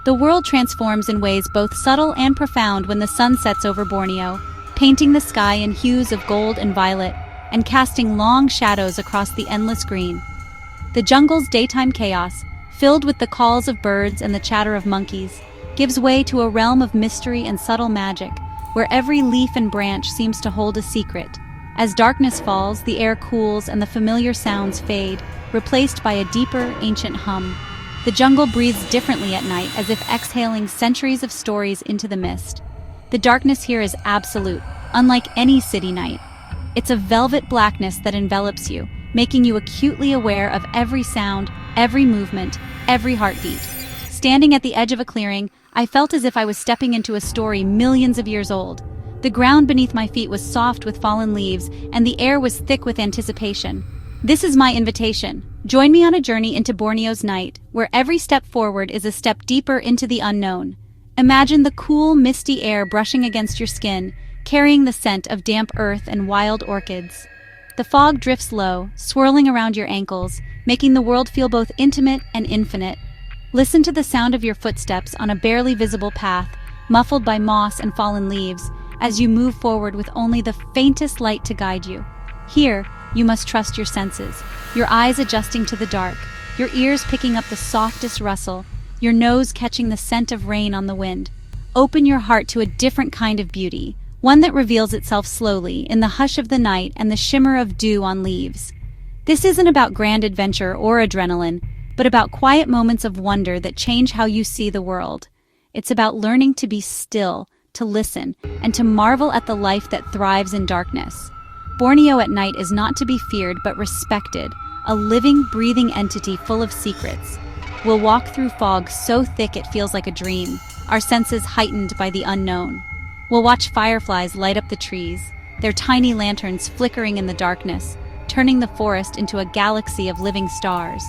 The world transforms in ways both subtle and profound when the sun sets over Borneo, painting the sky in hues of gold and violet, and casting long shadows across the endless green. The jungle's daytime chaos, filled with the calls of birds and the chatter of monkeys, gives way to a realm of mystery and subtle magic, where every leaf and branch seems to hold a secret. As darkness falls, the air cools and the familiar sounds fade, replaced by a deeper, ancient hum. The jungle breathes differently at night, as if exhaling centuries of stories into the mist. The darkness here is absolute, unlike any city night. It's a velvet blackness that envelops you, making you acutely aware of every sound, every movement, every heartbeat. Standing at the edge of a clearing, I felt as if I was stepping into a story millions of years old. The ground beneath my feet was soft with fallen leaves, and the air was thick with anticipation. This is my invitation. Join me on a journey into Borneo's night, where every step forward is a step deeper into the unknown. Imagine the cool, misty air brushing against your skin, carrying the scent of damp earth and wild orchids. The fog drifts low, swirling around your ankles, making the world feel both intimate and infinite. Listen to the sound of your footsteps on a barely visible path, muffled by moss and fallen leaves, as you move forward with only the faintest light to guide you. Here, you must trust your senses, your eyes adjusting to the dark, your ears picking up the softest rustle, your nose catching the scent of rain on the wind. Open your heart to a different kind of beauty, one that reveals itself slowly in the hush of the night and the shimmer of dew on leaves. This isn't about grand adventure or adrenaline, but about quiet moments of wonder that change how you see the world. It's about learning to be still, to listen, and to marvel at the life that thrives in darkness. Borneo at night is not to be feared but respected, a living, breathing entity full of secrets. We'll walk through fog so thick it feels like a dream, our senses heightened by the unknown. We'll watch fireflies light up the trees, their tiny lanterns flickering in the darkness, turning the forest into a galaxy of living stars.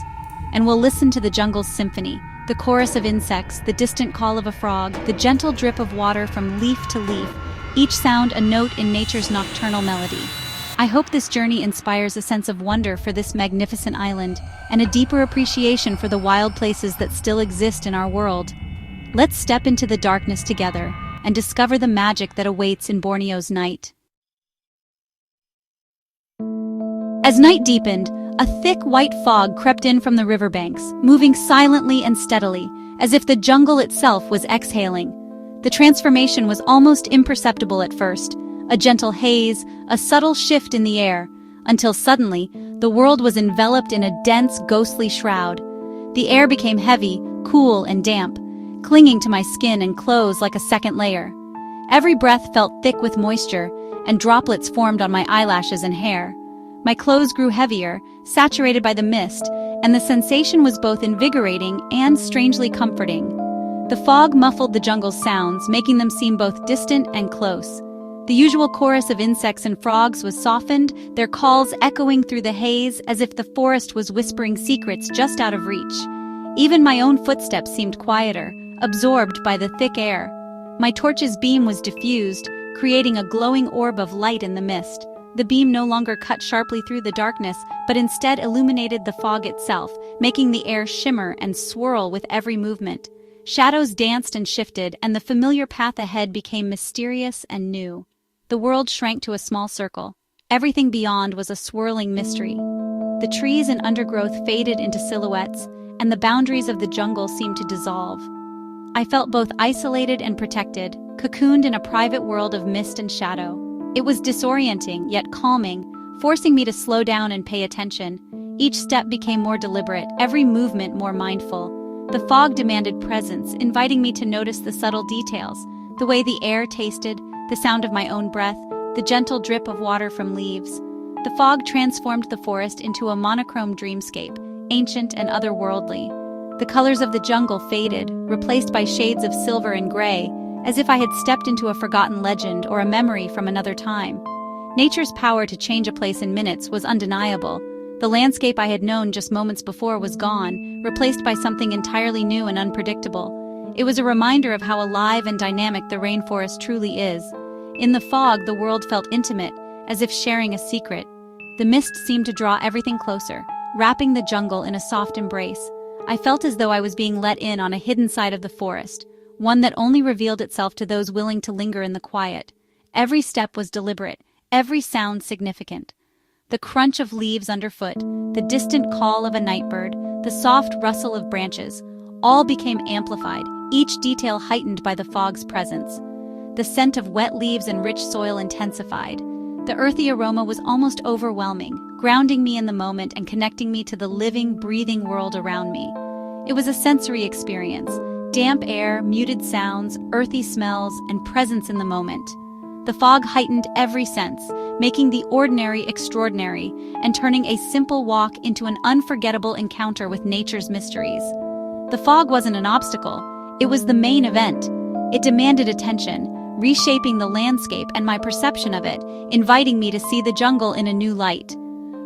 And we'll listen to the jungle's symphony, the chorus of insects, the distant call of a frog, the gentle drip of water from leaf to leaf, each sound a note in nature's nocturnal melody. I hope this journey inspires a sense of wonder for this magnificent island and a deeper appreciation for the wild places that still exist in our world. Let's step into the darkness together and discover the magic that awaits in Borneo's night. As night deepened, a thick white fog crept in from the riverbanks, moving silently and steadily, as if the jungle itself was exhaling. The transformation was almost imperceptible at first, a gentle haze, a subtle shift in the air, until suddenly, the world was enveloped in a dense, ghostly shroud. The air became heavy, cool, and damp, clinging to my skin and clothes like a second layer. Every breath felt thick with moisture, and droplets formed on my eyelashes and hair. My clothes grew heavier, saturated by the mist, and the sensation was both invigorating and strangely comforting. The fog muffled the jungle's sounds, making them seem both distant and close. The usual chorus of insects and frogs was softened, their calls echoing through the haze as if the forest was whispering secrets just out of reach. Even my own footsteps seemed quieter, absorbed by the thick air. My torch's beam was diffused, creating a glowing orb of light in the mist. The beam no longer cut sharply through the darkness, but instead illuminated the fog itself, making the air shimmer and swirl with every movement. Shadows danced and shifted, and the familiar path ahead became mysterious and new. The world shrank to a small circle. Everything beyond was a swirling mystery. The trees and undergrowth faded into silhouettes, and the boundaries of the jungle seemed to dissolve. I felt both isolated and protected, cocooned in a private world of mist and shadow. It was disorienting, yet calming, forcing me to slow down and pay attention. Each step became more deliberate, every movement more mindful. The fog demanded presence, inviting me to notice the subtle details, the way the air tasted, the sound of my own breath, the gentle drip of water from leaves. The fog transformed the forest into a monochrome dreamscape, ancient and otherworldly. The colors of the jungle faded, replaced by shades of silver and gray, as if I had stepped into a forgotten legend or a memory from another time. Nature's power to change a place in minutes was undeniable. The landscape I had known just moments before was gone, replaced by something entirely new and unpredictable. It was a reminder of how alive and dynamic the rainforest truly is. In the fog, the world felt intimate, as if sharing a secret. The mist seemed to draw everything closer, wrapping the jungle in a soft embrace. I felt as though I was being let in on a hidden side of the forest, one that only revealed itself to those willing to linger in the quiet. Every step was deliberate, every sound significant. The crunch of leaves underfoot, the distant call of a nightbird, the soft rustle of branches, all became amplified, each detail heightened by the fog's presence. The scent of wet leaves and rich soil intensified. The earthy aroma was almost overwhelming, grounding me in the moment and connecting me to the living, breathing world around me. It was a sensory experience: damp air, muted sounds, earthy smells, and presence in the moment. The fog heightened every sense, making the ordinary extraordinary and turning a simple walk into an unforgettable encounter with nature's mysteries. The fog wasn't an obstacle, it was the main event. It demanded attention, reshaping the landscape and my perception of it, inviting me to see the jungle in a new light.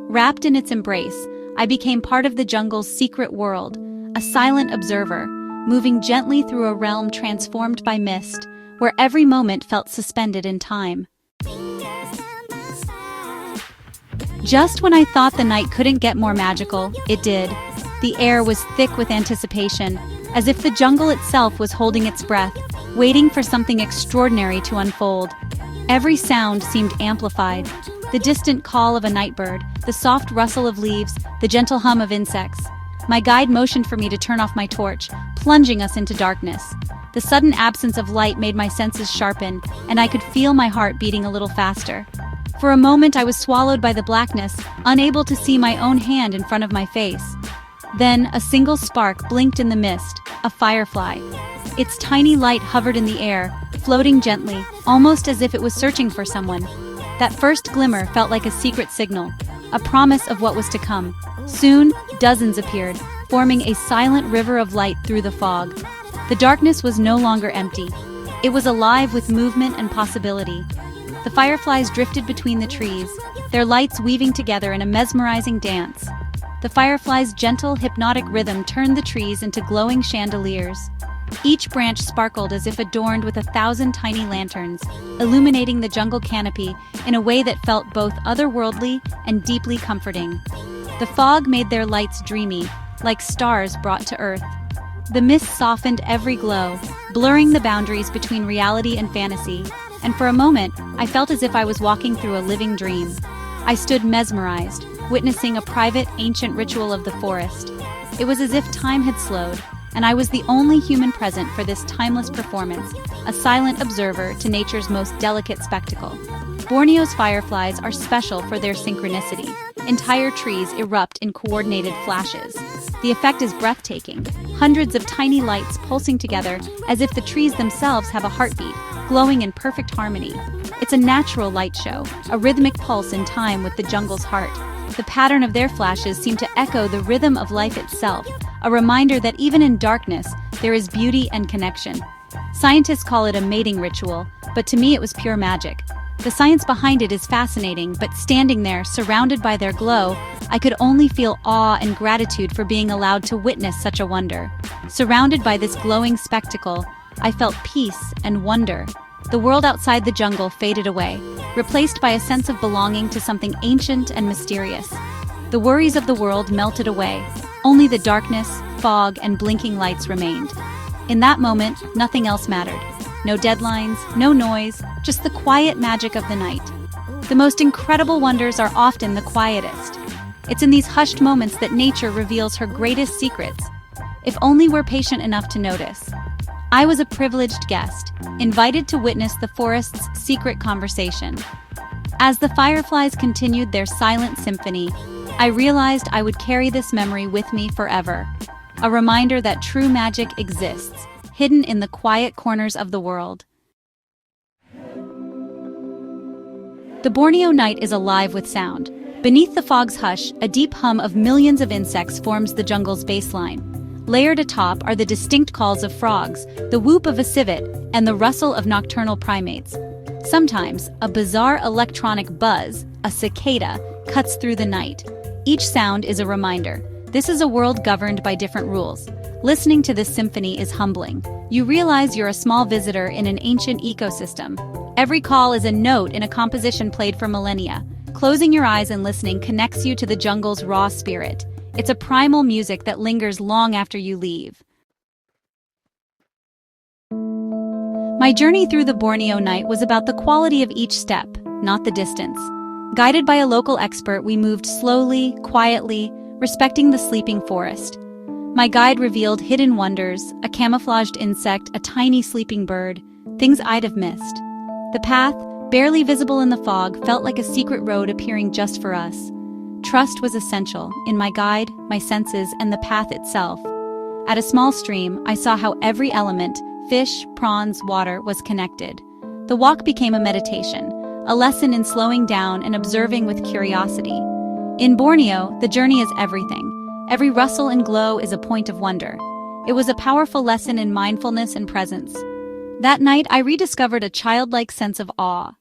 Wrapped in its embrace, I became part of the jungle's secret world, a silent observer, moving gently through a realm transformed by mist, where every moment felt suspended in time. Just when I thought the night couldn't get more magical, it did. The air was thick with anticipation, as if the jungle itself was holding its breath, waiting for something extraordinary to unfold. Every sound seemed amplified: the distant call of a nightbird, the soft rustle of leaves, the gentle hum of insects. My guide motioned for me to turn off my torch, plunging us into darkness. The sudden absence of light made my senses sharpen, and I could feel my heart beating a little faster. For a moment I was swallowed by the blackness, unable to see my own hand in front of my face. Then a single spark blinked in the mist, a firefly. Its tiny light hovered in the air, floating gently, almost as if it was searching for someone. That first glimmer felt like a secret signal, a promise of what was to come. Soon, dozens appeared, forming a silent river of light through the fog. The darkness was no longer empty. It was alive with movement and possibility. The fireflies drifted between the trees, their lights weaving together in a mesmerizing dance. The fireflies' gentle, hypnotic rhythm turned the trees into glowing chandeliers. Each branch sparkled as if adorned with 1,000 tiny lanterns, illuminating the jungle canopy in a way that felt both otherworldly and deeply comforting. The fog made their lights dreamy, like stars brought to earth. The mist softened every glow, blurring the boundaries between reality and fantasy, and for a moment, I felt as if I was walking through a living dream. I stood mesmerized, witnessing a private, ancient ritual of the forest. It was as if time had slowed, and I was the only human present for this timeless performance, a silent observer to nature's most delicate spectacle. Borneo's fireflies are special for their synchronicity. Entire trees erupt in coordinated flashes. The effect is breathtaking, hundreds of tiny lights pulsing together as if the trees themselves have a heartbeat, glowing in perfect harmony. It's a natural light show, a rhythmic pulse in time with the jungle's heart. The pattern of their flashes seem to echo the rhythm of life itself, a reminder that even in darkness, there is beauty and connection. Scientists call it a mating ritual, but to me it was pure magic. The science behind it is fascinating, but standing there, surrounded by their glow, I could only feel awe and gratitude for being allowed to witness such a wonder. Surrounded by this glowing spectacle, I felt peace and wonder. The world outside the jungle faded away, replaced by a sense of belonging to something ancient and mysterious. The worries of the world melted away. Only the darkness, fog, and blinking lights remained. In that moment, nothing else mattered. No deadlines, no noise, just the quiet magic of the night. The most incredible wonders are often the quietest. It's in these hushed moments that nature reveals her greatest secrets, if only we're patient enough to notice. I was a privileged guest, invited to witness the forest's secret conversation. As the fireflies continued their silent symphony, I realized I would carry this memory with me forever, a reminder that true magic exists, hidden in the quiet corners of the world. The Borneo night is alive with sound. Beneath the fog's hush, a deep hum of millions of insects forms the jungle's baseline. Layered atop are the distinct calls of frogs, the whoop of a civet, and the rustle of nocturnal primates. Sometimes, a bizarre electronic buzz, a cicada, cuts through the night. Each sound is a reminder. This is a world governed by different rules. Listening to this symphony is humbling. You realize you're a small visitor in an ancient ecosystem. Every call is a note in a composition played for millennia. Closing your eyes and listening connects you to the jungle's raw spirit. It's a primal music that lingers long after you leave. My journey through the Borneo night was about the quality of each step, not the distance. Guided by a local expert, we moved slowly, quietly, respecting the sleeping forest. My guide revealed hidden wonders, a camouflaged insect, a tiny sleeping bird, things I'd have missed. The path, barely visible in the fog, felt like a secret road appearing just for us. Trust was essential in my guide, my senses, and the path itself. At a small stream, I saw how every element, fish, prawns, water, was connected. The walk became a meditation, a lesson in slowing down and observing with curiosity. In Borneo, the journey is everything. Every rustle and glow is a point of wonder. It was a powerful lesson in mindfulness and presence. That night, I rediscovered a childlike sense of awe.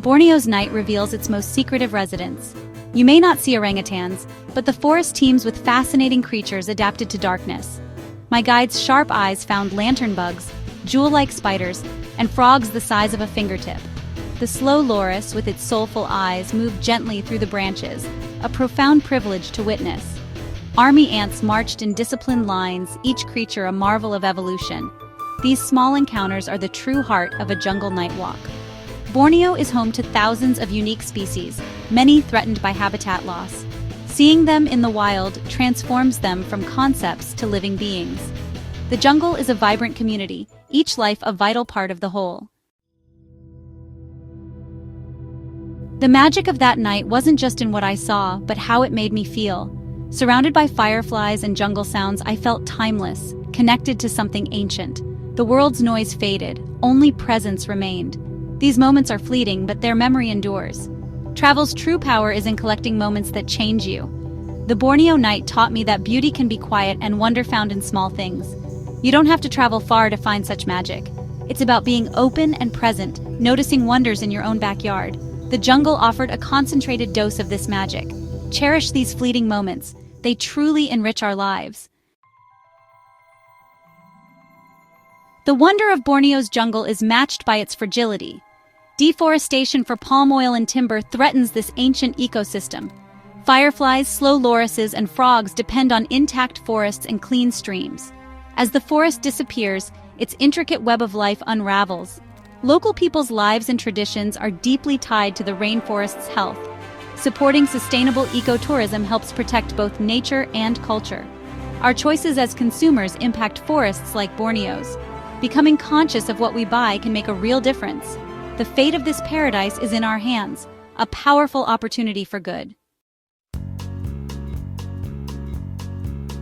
Borneo's night reveals its most secretive residents. You may not see orangutans, but the forest teems with fascinating creatures adapted to darkness. My guide's sharp eyes found lantern bugs, jewel-like spiders, and frogs the size of a fingertip. The slow loris, with its soulful eyes, moved gently through the branches, a profound privilege to witness. Army ants marched in disciplined lines, each creature a marvel of evolution. These small encounters are the true heart of a jungle night walk. Borneo is home to thousands of unique species, many threatened by habitat loss. Seeing them in the wild transforms them from concepts to living beings. The jungle is a vibrant community, each life a vital part of the whole. The magic of that night wasn't just in what I saw, but how it made me feel. Surrounded by fireflies and jungle sounds, I felt timeless, connected to something ancient. The world's noise faded, only presence remained. These moments are fleeting, but their memory endures. Travel's true power is in collecting moments that change you. The Borneo night taught me that beauty can be quiet and wonder found in small things. You don't have to travel far to find such magic. It's about being open and present, noticing wonders in your own backyard. The jungle offered a concentrated dose of this magic. Cherish these fleeting moments. They truly enrich our lives. The wonder of Borneo's jungle is matched by its fragility. Deforestation for palm oil and timber threatens this ancient ecosystem. Fireflies, slow lorises, and frogs depend on intact forests and clean streams. As the forest disappears, its intricate web of life unravels. Local people's lives and traditions are deeply tied to the rainforest's health. Supporting sustainable ecotourism helps protect both nature and culture. Our choices as consumers impact forests like Borneo's. Becoming conscious of what we buy can make a real difference. The fate of this paradise is in our hands, a powerful opportunity for good.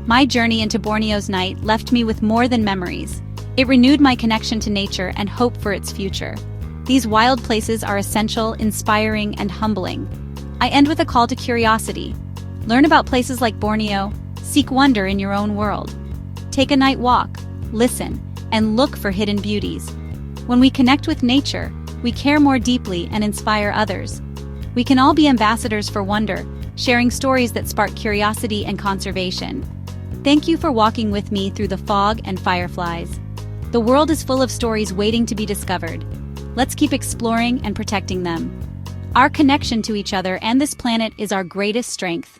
My journey into Borneo's night left me with more than memories. It renewed my connection to nature and hope for its future. These wild places are essential, inspiring, and humbling. I end with a call to curiosity. Learn about places like Borneo, seek wonder in your own world. Take a night walk, listen, and look for hidden beauties. When we connect with nature, we care more deeply and inspire others. We can all be ambassadors for wonder, sharing stories that spark curiosity and conservation. Thank you for walking with me through the fog and fireflies. The world is full of stories waiting to be discovered. Let's keep exploring and protecting them. Our connection to each other and this planet is our greatest strength.